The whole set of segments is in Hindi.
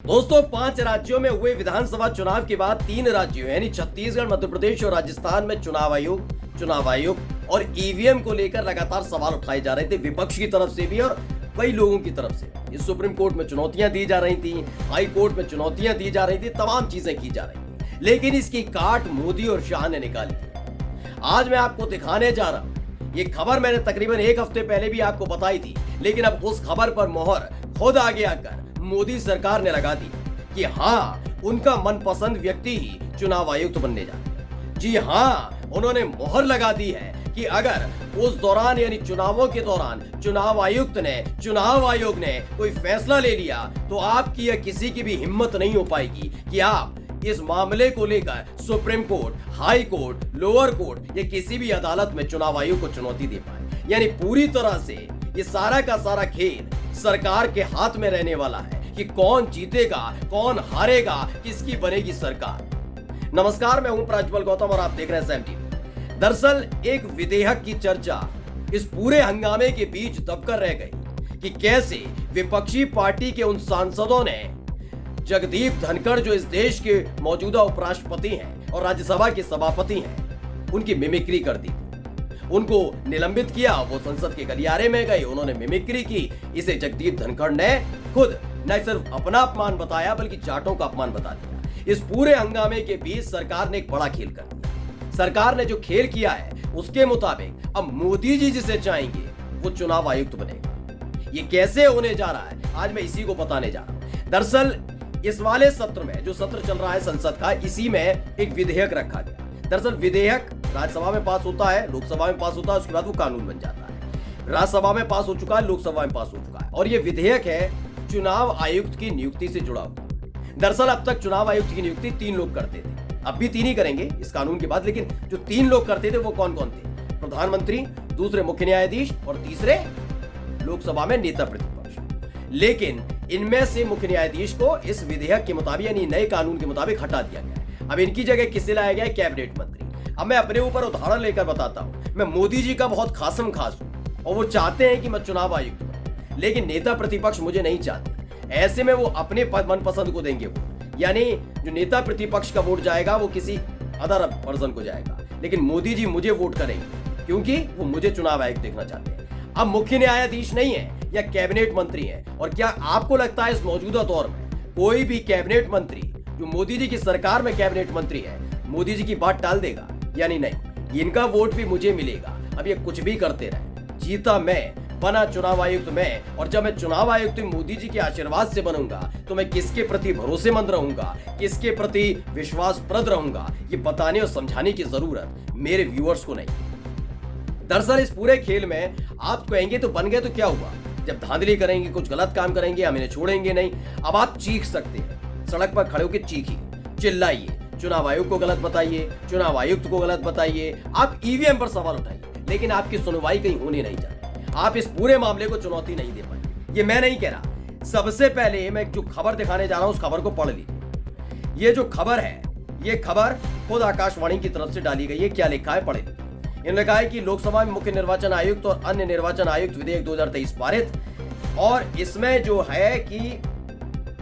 दोस्तों, 5 राज्यों में हुए विधानसभा चुनाव के बाद 3 राज्यों यानी छत्तीसगढ़, मध्य प्रदेश और राजस्थान में चुनाव आयोग और ईवीएम को लेकर लगातार सवाल उठाए जा रहे थे, विपक्ष की तरफ से भी और कई लोगों की तरफ से। इस सुप्रीम कोर्ट में चुनौतियां दी जा रही थी, हाई कोर्ट में चुनौतियां दी जा रही थी, तमाम चीजें की जा रही थी, लेकिन इसकी काट मोदी और शाह ने निकाली थी। आज मैं आपको दिखाने जा रहा हूं, ये खबर मैंने तकरीबन 1 हफ्ते पहले भी आपको बताई थी, लेकिन अब उस खबर पर मोहर खुद आगे आकर मोदी सरकार ने लगा दी कि हाँ, उनका मनपसंद व्यक्ति ही चुनाव आयुक्त बनने जा रहा है। जी हाँ, उन्होंने मोहर लगा दी है कि अगर उस दौरान यानी चुनावों के दौरान चुनाव आयोग ने कोई फैसला ले लिया तो आपकी या किसी की भी हिम्मत नहीं हो पाएगी कि आप इस मामले को लेकर supreme court, high court, lower court या किसी भी अदालत में चुनाव आयोग को चुनौती दे पाए। यानी पूरी तरह से ये सारा का सारा खेल सरकार के हाथ में रहने वाला है कि कौन जीतेगा, कौन हारेगा, किसकी बनेगी सरकार। नमस्कार, मैं हूं प्रज्वल गौतम और आप देख रहे हैं सैम टीवी। दरअसल एक विधेयक की चर्चा इस पूरे हंगामे के बीच दबकर रह गई कि कैसे विपक्षी पार्टी के उन सांसदों ने जगदीप धनखड़, जो इस देश के मौजूदा उपराष्ट्रपति हैं और राज्यसभा के सभापति हैं, उनकी मिमिक्री कर दी। उनको निलंबित किया, वो संसद के गलियारे में गए, उन्होंने मिमिक्री की। इसे जगदीप धनखड़ ने खुद न सिर्फ अपना अपमान बताया बल्कि जाटों का अपमान बता दिया। इस पूरे हंगामे के बीच सरकार ने एक बड़ा खेल कर दिया। सरकार ने जो खेल किया है उसके मुताबिक अब मोदी जी जिसे चाहेंगे वो चुनाव आयुक्त बनेगा। ये कैसे होने जा रहा है, आज मैं इसी को बताने जा रहा हूं। दरअसल इस वाले सत्र में, जो सत्र चल रहा है संसद का, इसी में एक विधेयक रखा गया। दरअसल विधेयक राज्यसभा में पास होता है, लोकसभा में पास होता है, उसके बाद वो कानून बन जाता है। राज्यसभा में पास हो चुका है, लोकसभा में पास हो चुका है, और ये विधेयक है चुनाव आयुक्त की नियुक्ति से जुड़ा हुआ। दरअसल अब तक चुनाव आयुक्त की नियुक्ति 3 लोग करते थे, अब भी 3 ही करेंगे इस कानून के बाद, लेकिन जो 3 लोग करते थे वो कौन कौन थे? प्रधानमंत्री, दूसरे मुख्य न्यायाधीश और तीसरे लोकसभा में नेता प्रतिपक्ष। लेकिन इनमें से मुख्य न्यायाधीश को इस विधेयक के मुताबिक यानी नए कानून के मुताबिक हटा दिया गया है। अब इनकी जगह किसे लाया गया है? कैबिनेट मंत्री। अब मैं अपने ऊपर उदाहरण लेकर बताता हूं। मैं मोदी जी का बहुत खासम खास हूं और वो चाहते हैं कि मैं चुनाव आयुक्त बनूं, लेकिन नेता प्रतिपक्ष मुझे नहीं चाहते। ऐसे में वो अपने मनपसंद को देंगे वोट, यानी जो नेता प्रतिपक्ष का वोट जाएगा वो किसी अदर पर्सन को जाएगा, लेकिन मोदी जी मुझे वोट करेंगे क्योंकि वो मुझे चुनाव आयुक्त देखना चाहते हैं। अब मुख्य न्यायाधीश नहीं है या कैबिनेट मंत्री है। और क्या आपको लगता है इस मौजूदा दौर में कोई भी कैबिनेट मंत्री जो मोदी जी की सरकार में कैबिनेट मंत्री है मोदी जी की बात टाल देगा? यानी नहीं, इनका वोट भी मुझे मिलेगा। अब ये कुछ भी करते रहे, जीता मैं, बना चुनाव आयुक्त मैं, और जब मैं चुनाव आयुक्त मोदी जी के आशीर्वाद से बनूंगा तो मैं किसके प्रति भरोसेमंद रहूंगा, किसके प्रति विश्वासप्रद रहूंगा, ये बताने और समझाने की जरूरत मेरे व्यूअर्स को नहीं। दरअसल इस पूरे खेल में आप कहेंगे तो बन गए तो क्या हुआ? जब धांधली करेंगे, कुछ गलत काम करेंगे, हम इन्हें छोड़ेंगे नहीं। अब आप चीख सकते हैं, सड़क पर खड़े होकर चीखिए, चिल्लाइए, चुनाव आयोग को गलत बताइए, चुनाव आयुक्त को गलत बताइए, आप ईवीएम पर सवाल उठाइए, लेकिन आपकी सुनवाई कहीं होने नहीं जाती। आप इस पूरे मामले को चुनौती नहीं दे पाएंगे। ये मैं नहीं कह रहा। सबसे पहले मैं जो खबर दिखाने जा रहा हूं उस खबर को पढ़ लीजिए। ये जो खबर है, ये खबर खुद आकाशवाणी की तरफ से डाली गई है। क्या लिखा है, पढ़े लीजिए। इन्होंने कहा है कि लोकसभा में मुख्य निर्वाचन आयुक्त और अन्य निर्वाचन आयुक्त विधेयक 2023 पारित, और इसमें जो है कि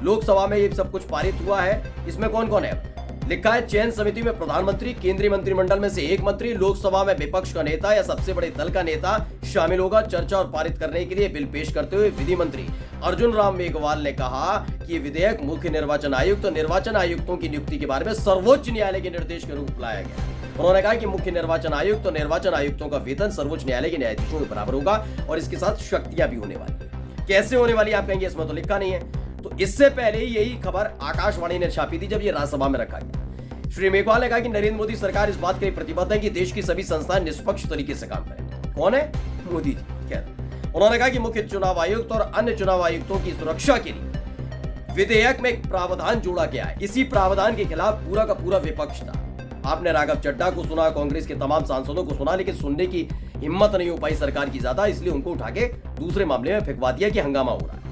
लोकसभा में ये सब कुछ पारित हुआ है। इसमें कौन कौन है? लिखा है चयन समिति में प्रधानमंत्री, केंद्रीय मंत्रिमंडल में से एक मंत्री, लोकसभा में विपक्ष का नेता या सबसे बड़े दल का नेता शामिल होगा। चर्चा और पारित करने के लिए बिल पेश करते हुए विधि मंत्री अर्जुन राम मेघवाल ने कहा कि ये विधेयक मुख्य निर्वाचन आयुक्त और निर्वाचन आयुक्तों की नियुक्ति के बारे में सर्वोच्च न्यायालय के निर्देश के रूप लाया गया। उन्होंने कहा कि मुख्य निर्वाचन आयुक्त और निर्वाचन आयुक्तों का वेतन सर्वोच्च न्यायालय के न्यायाधीशों के बराबर होगा और इसके साथ शक्तियां भी होने वाली है। कैसे होने वाली, आप कहेंगे इसमें तो लिखा नहीं है। तो इससे पहले यही खबर आकाशवाणी ने छापी थी जब ये राज्यसभा में रखा गया। श्री मेघवाल ने कहा कि नरेंद्र मोदी सरकार इस बात के लिए प्रतिबद्ध है कि देश की सभी संस्थाएं निष्पक्ष तरीके से काम करें। कौन है? मोदी जी। खैर, उन्होंने कहा कि मुख्य चुनाव आयुक्त और अन्य चुनाव आयुक्तों की सुरक्षा के लिए विधेयक में एक प्रावधान जोड़ा गया है। इसी प्रावधान के खिलाफ पूरा का पूरा विपक्ष था। आपने राघव चड्ढा को सुना, कांग्रेस के तमाम सांसदों को सुना, लेकिन सुनने की हिम्मत नहीं हो पाई सरकार की ज्यादा, इसलिए उनको उठा के दूसरे मामले में फेंकवा दिया कि हंगामा हो रहा है।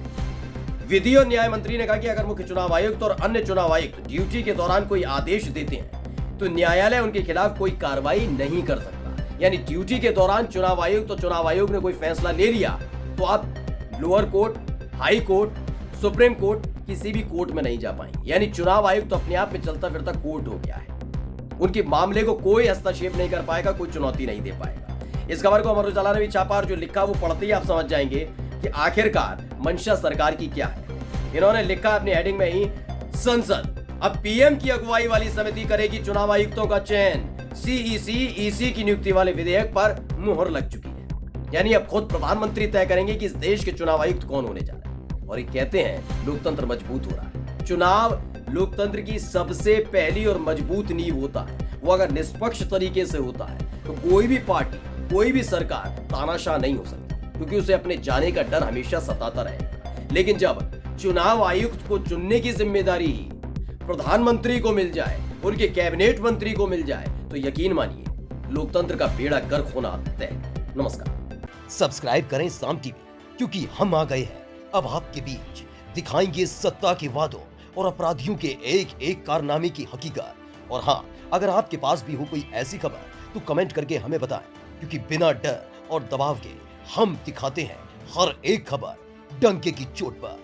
विधि और न्याय मंत्री ने कहा कि अगर मुख्य चुनाव आयुक्त और अन्य चुनाव आयुक्त ड्यूटी के दौरान कोई आदेश देते हैं तो न्यायालय उनके खिलाफ कोई कार्रवाई नहीं कर सकता। यानी ड्यूटी के दौरान चुनाव आयुक्त और चुनाव आयोग ने कोई फैसला ले लिया तो आप lower court, high court, supreme court किसी भी कोर्ट में नहीं जा पाएंगे, यानी चुनाव आयुक्त तो अपने आप में चलता फिरता कोर्ट हो गया है। उनके मामले को कोई हस्तक्षेप नहीं कर पाएगा, कोई चुनौती नहीं दे पाएगा। इस खबर को अमर उजाला ने भी छापा और जो लिखा वो पढ़ते ही आप समझ जाएंगे कि आखिरकार मंशा सरकार की क्या है। इन्होंने लिखा अपनी हेडिंग में ही, संसद अब पीएम की अगुवाई वाली समिति करेगी चुनाव आयुक्तों का चयन। सीईसी ईसी की नियुक्ति वाले विधेयक पर मुहर लग चुकी है, यानी अब खुद प्रधानमंत्री तय करेंगे कि इस देश के चुनाव आयुक्त कौन होने जा रहे हैं। और ये कहते हैं लोकतंत्र मजबूत हो रहा है। चुनाव लोकतंत्र की सबसे पहली और मजबूत नींव होता है। वो अगर निष्पक्ष तरीके से होता है तो कोई भी पार्टी, कोई भी सरकार तानाशाह नहीं हो सकती, क्योंकि उसे अपने जाने का डर हमेशा सताता रहेगा। लेकिन जब चुनाव आयुक्त को चुनने की जिम्मेदारी ही प्रधानमंत्री को मिल जाए, उनके कैबिनेट मंत्री को मिल जाए, तो यकीन मानिए लोकतंत्र का बेड़ा गर्क होना तय है। नमस्कार। सब्सक्राइब करें साम टीवी, क्योंकि हम आ गए हैं अब आपके बीच, दिखाएंगे सत्ता के वादों और अपराधियों के एक एक कारनामे की हकीकत। और हाँ, अगर आपके पास भी हो कोई ऐसी खबर तो कमेंट करके हमें बताएं, क्योंकि बिना डर और दबाव के हम दिखाते हैं हर एक खबर डंके की चोट पर।